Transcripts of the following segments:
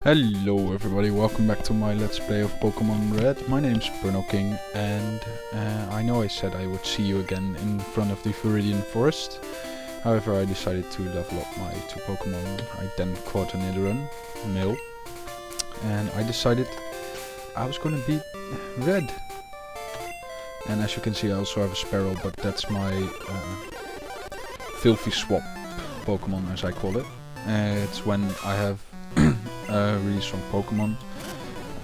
Hello everybody, welcome back to my Let's Play of Pokemon Red. My name's purnoking, and I know I said I would see you again in front of the Viridian Forest. However, I decided to level up my two Pokemon. I then caught a Nidoran, male, and I decided I was gonna beat Red. And as you can see, I also have a Sparrow, but that's my filthy swap Pokemon, as I call it. It's when I have a really strong Pokemon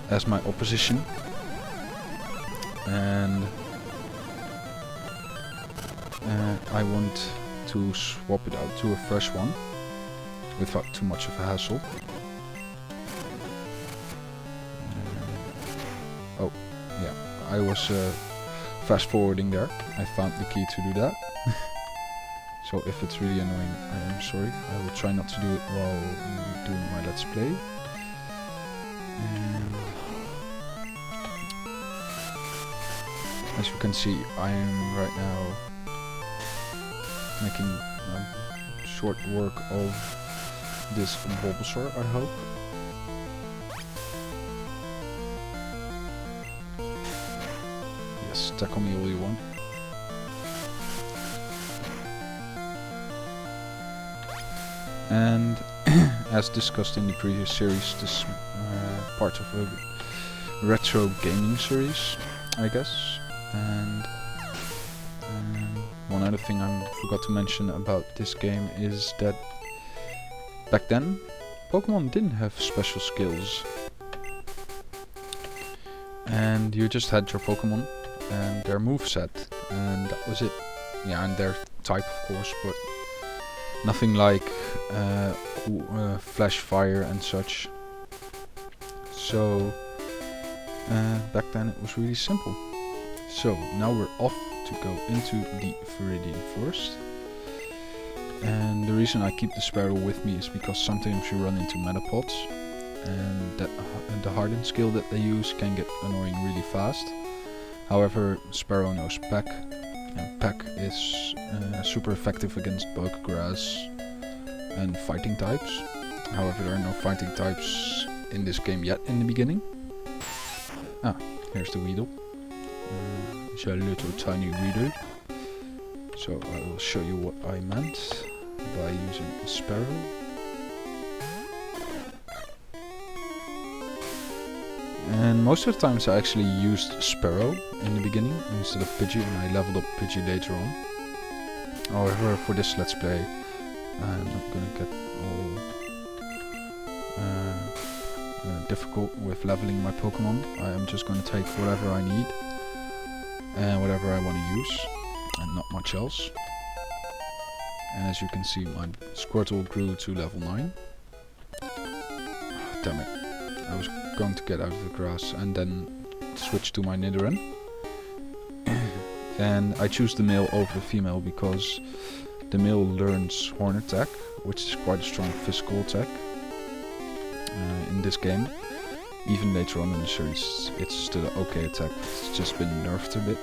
as my opposition, and I want to swap it out to a fresh one without too much of a hassle. Oh, yeah, I was fast forwarding there. I found the key to do that. So if it's really annoying, I am sorry. I will try not to do it while doing my Let's Play. And as you can see, I am right now making short work of this Bulbasaur, I hope. Yes, tackle me all you want. And as discussed in the previous series, this part of a retro gaming series, I guess. And one other thing I forgot to mention about this game is that back then Pokemon didn't have special skills, and you just had your Pokemon and their moveset, and that was it. Yeah, and their type, of course, but nothing like flash fire and such. So back then it was really simple. So now we're off to go into the Viridian Forest. And the reason I keep the Sparrow with me is because sometimes you run into Metapods, and that the hardened skill that they use can get annoying really fast. However, Sparrow knows Peck, and Peck is super effective against bug, grass and fighting types. However, there are no fighting types in this game yet in the beginning. Ah, here's the Weedle. It's a little tiny Weedle. So I will show you what I meant by using a Sparrow. And most of the times I actually used Sparrow in the beginning instead of Pidgey, and I leveled up Pidgey later on. However, for this Let's Play, I'm not gonna get all difficult with leveling my Pokemon. I am just gonna take whatever I need and whatever I want to use, and not much else. And as you can see, my Squirtle grew to level 9. Damn it. I was going to get out of the grass and then switch to my Nidoran. And I choose the male over the female because the male learns Horn Attack, which is quite a strong physical attack in this game. Even later on in the series, it's still an okay attack. It's just been nerfed a bit.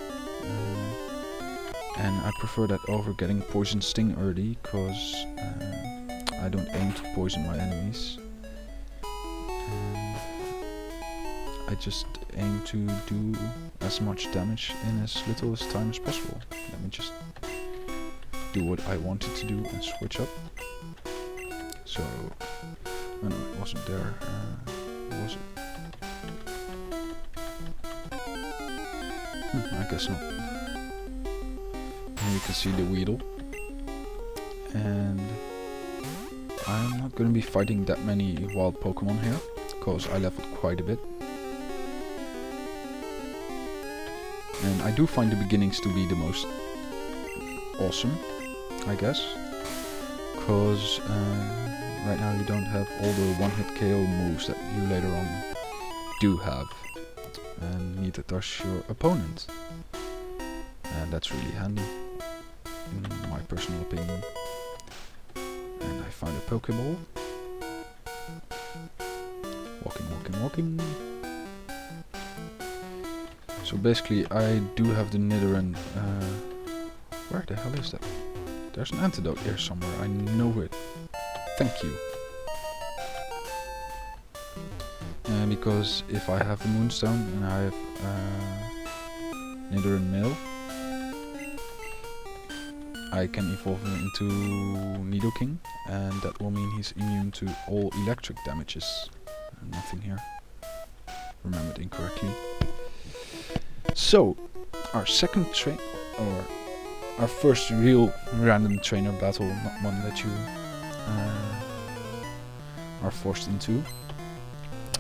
And I prefer that over getting Poison Sting early, because I don't aim to poison my enemies. I just aim to do as much damage in as little as time as possible. Let me just do what I wanted to do and switch up. So, oh no, it wasn't there. Was it? I guess not. And you can see the Weedle. And I'm not going to be fighting that many wild Pokemon here, because I leveled quite a bit. And I do find the beginnings to be the most awesome, I guess. Because right now you don't have all the one-hit KO moves that you later on do have. And neither does your opponent. And that's really handy, in my personal opinion. And I found a Pokeball. Walking, walking, walking. So basically I do have the Nidoran. Where the hell is that? There's an antidote here somewhere, I know it. Thank you. because if I have a Moonstone and I have Nidoran Male, I can evolve him into Nidoking, and that will mean he's immune to all electric damages. Nothing here. Remembered incorrectly. So, our second our first real random trainer battle, not one that you are forced into.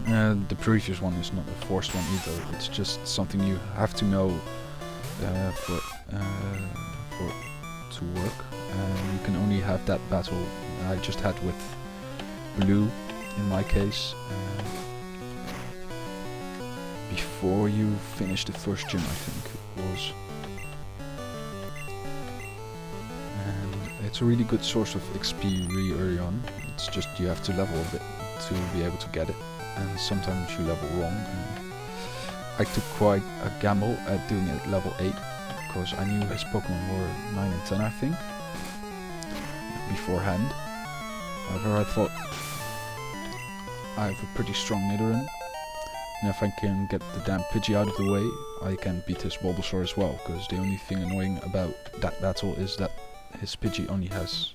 The previous one is not a forced one either. It's just something you have to know for to work. You can only have that battle I just had with Blue, in my case, before you finish the first gym, I think it was. And it's a really good source of XP really early on. It's just you have to level a bit to be able to get it, and sometimes you level wrong. And I took quite a gamble at doing it at level 8, because I knew his Pokemon were 9 and 10, I think, beforehand. However, I thought I have a pretty strong Nidoran, and if I can get the damn Pidgey out of the way, I can beat his Bulbasaur as well, because the only thing annoying about that battle is that his Pidgey only has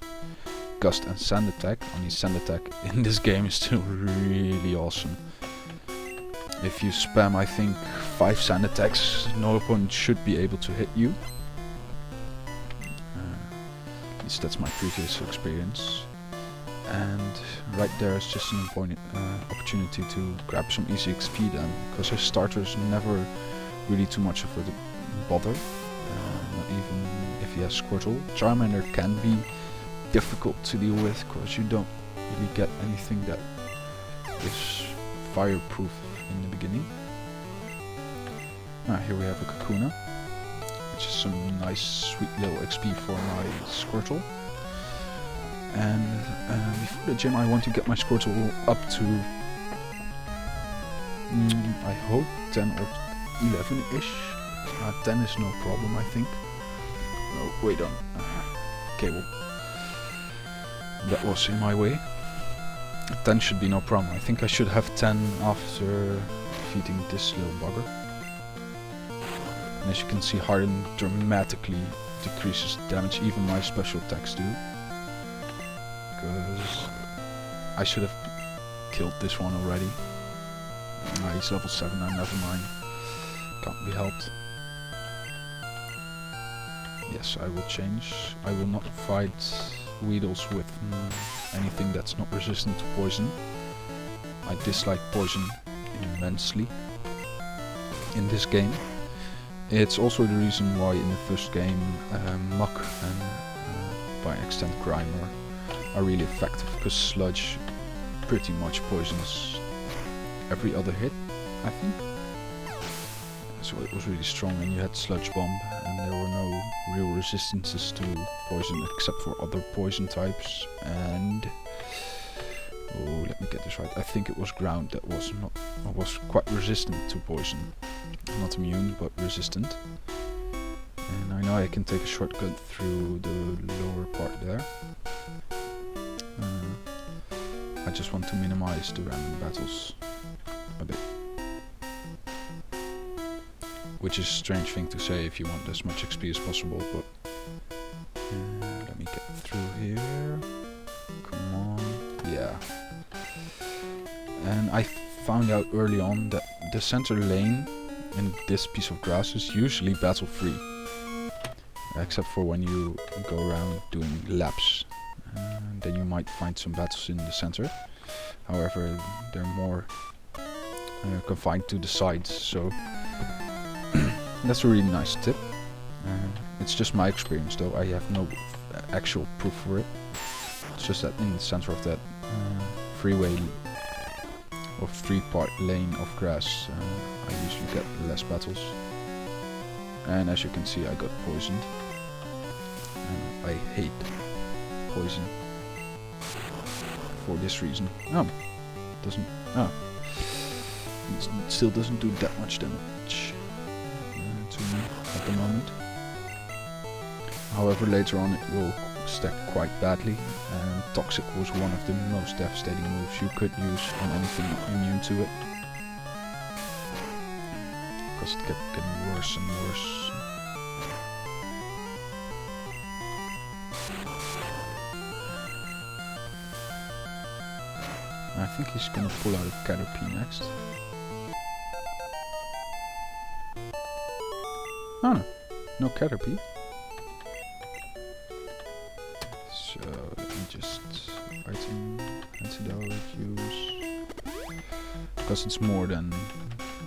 Gust and Sand Attack. Only Sand Attack in this game is still really awesome. If you spam, I think, 5 Sand Attacks, no opponent should be able to hit you. At least that's my previous experience. And right there is just an opportunity to grab some easy XP then, because his starters never really too much of a bother, not even if he has Squirtle. Charmander can be difficult to deal with, because you don't really get anything that is fireproof in the beginning. Here we have a Kakuna, which is some nice sweet little XP for my Squirtle. And before the gym I want to get my Squirtle up to, I hope 10 or 11-ish. 10 is no problem, I think. Oh, wait on. Cable. That was in my way. 10 should be no problem. I think I should have 10 after defeating this little bugger. And as you can see, Harden dramatically decreases damage, even my special attacks do. Because I should have killed this one already. He's level 7 now, never mind. Can't be helped. Yes, I will change. I will not fight Weedles with anything that's not resistant to poison. I dislike poison immensely in this game. It's also the reason why in the first game Muck and by extent Grimer are really effective, because Sludge pretty much poisons every other hit, I think. So it was really strong, and you had Sludge Bomb, and there were no real resistances to poison except for other poison types. And oh, let me get this right. I think it was Ground that was quite resistant to poison, not immune but resistant. And I know I can take a shortcut through the lower part there. I just want to minimize the random battles a bit. Which is a strange thing to say if you want as much XP as possible, but let me get through here. Come on. Yeah. And I found out early on that the center lane in this piece of grass is usually battle free. Except for when you go around doing laps. Then you might find some battles in the center. However, they're more confined to the sides, so that's a really nice tip. It's just my experience though, I have no actual proof for it. It's just that in the center of that freeway or 3-part lane of grass, I usually get less battles. And as you can see, I got poisoned. And I hate poison for this reason. It still doesn't do that much damage to me at the moment. However, later on it will stack quite badly, and Toxic was one of the most devastating moves you could use on anything immune to it. because it kept getting worse and worse. I think he's gonna pull out a Caterpie next. Oh no, no Caterpie. So let me just item, antidote, use. Because it's more than,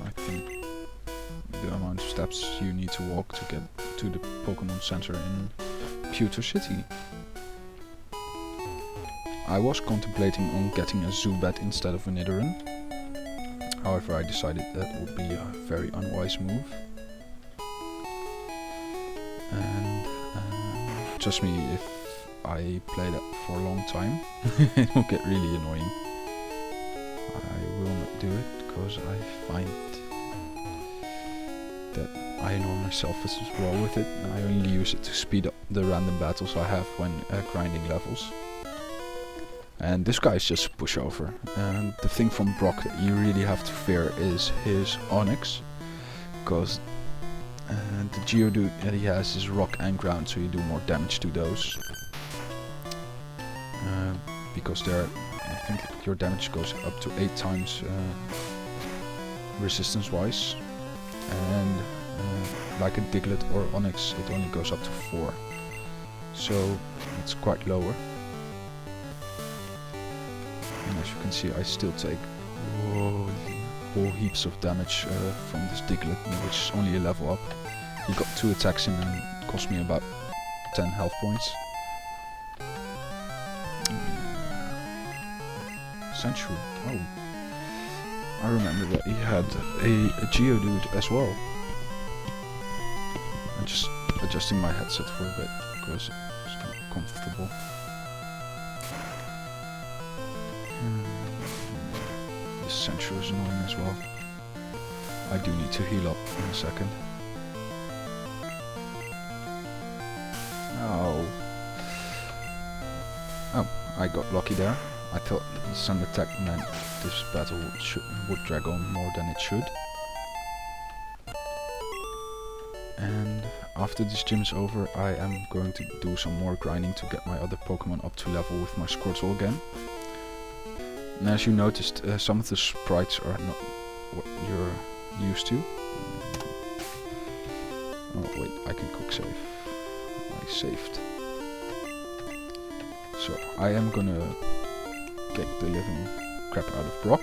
I think, the amount of steps you need to walk to get to the Pokemon Center in Pewter City. I was contemplating on getting a Zubat instead of a Nidoran. However, I decided that would be a very unwise move. And trust me, if I play that for a long time, it will get really annoying. I will not do it because I find that I annoy myself as well with it. I only use it to speed up the random battles I have when grinding levels. And this guy is just a pushover. And the thing from Brock that you really have to fear is his Onyx. Because the Geodude that he has is rock and ground, so you do more damage to those. Because I think your damage goes up to 8 times resistance wise. And like a Diglett or Onyx, it only goes up to 4. So it's quite lower. And as you can see, I still take whole heaps of damage from this Diglett, which is only a level up. He got 2 attacks in and cost me about 10 health points. Sandshrew. Oh. I remember that he had a Geodude as well. I'm just adjusting my headset for a bit because it's not comfortable. This Sandshrew is annoying as well. I do need to heal up in a second. Oh. Oh, I got lucky there. I thought the Sun attack meant this battle would drag on more than it should. And after this gym is over, I am going to do some more grinding to get my other Pokemon up to level with my Squirtle again. And as you noticed, some of the sprites are not what you're used to. Oh wait, I can quick save. I saved. So I am gonna kick the living crap out of Brock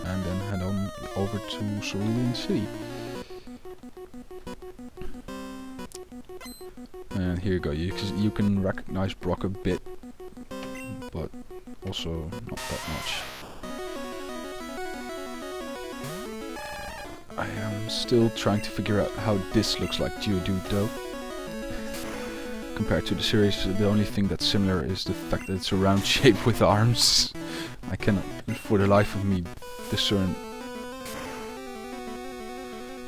and then head on over to Cerulean City. And here you go, you can recognize Brock a bit, but also not that much. I am still trying to figure out how this looks like Geodude though. Compared to the series, the only thing that's similar is the fact that it's a round shape with arms. I cannot, for the life of me, discern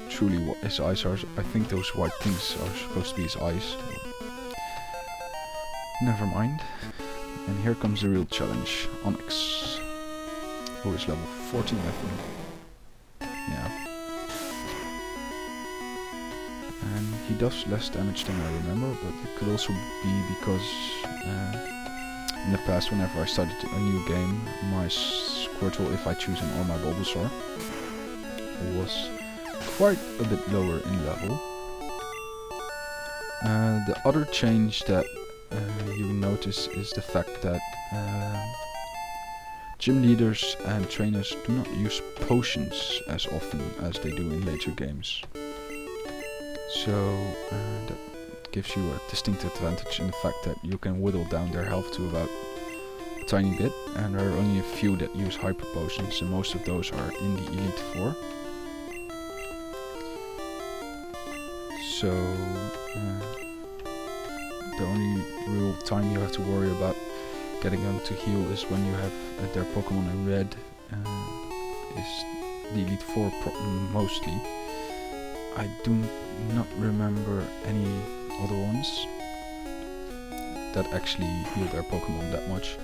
truly what his eyes are. I think those white things are supposed to be his eyes. Never mind. And here comes the real challenge. Onyx. Who is level 14, I think. Yeah. And he does less damage than I remember, but it could also be because in the past, whenever I started a new game, my Squirtle, if I choose him, or my Bulbasaur, was quite a bit lower in level. The other change that you notice is the fact that gym leaders and trainers do not use potions as often as they do in later games. So that gives you a distinct advantage in the fact that you can whittle down their health to about a tiny bit, and there are only a few that use hyper potions, and most of those are in the Elite Four. So the only real time you have to worry about getting them to heal is when you have their Pokemon in red, is the Elite Four mostly. I do not remember any other ones that actually heal their Pokemon that much.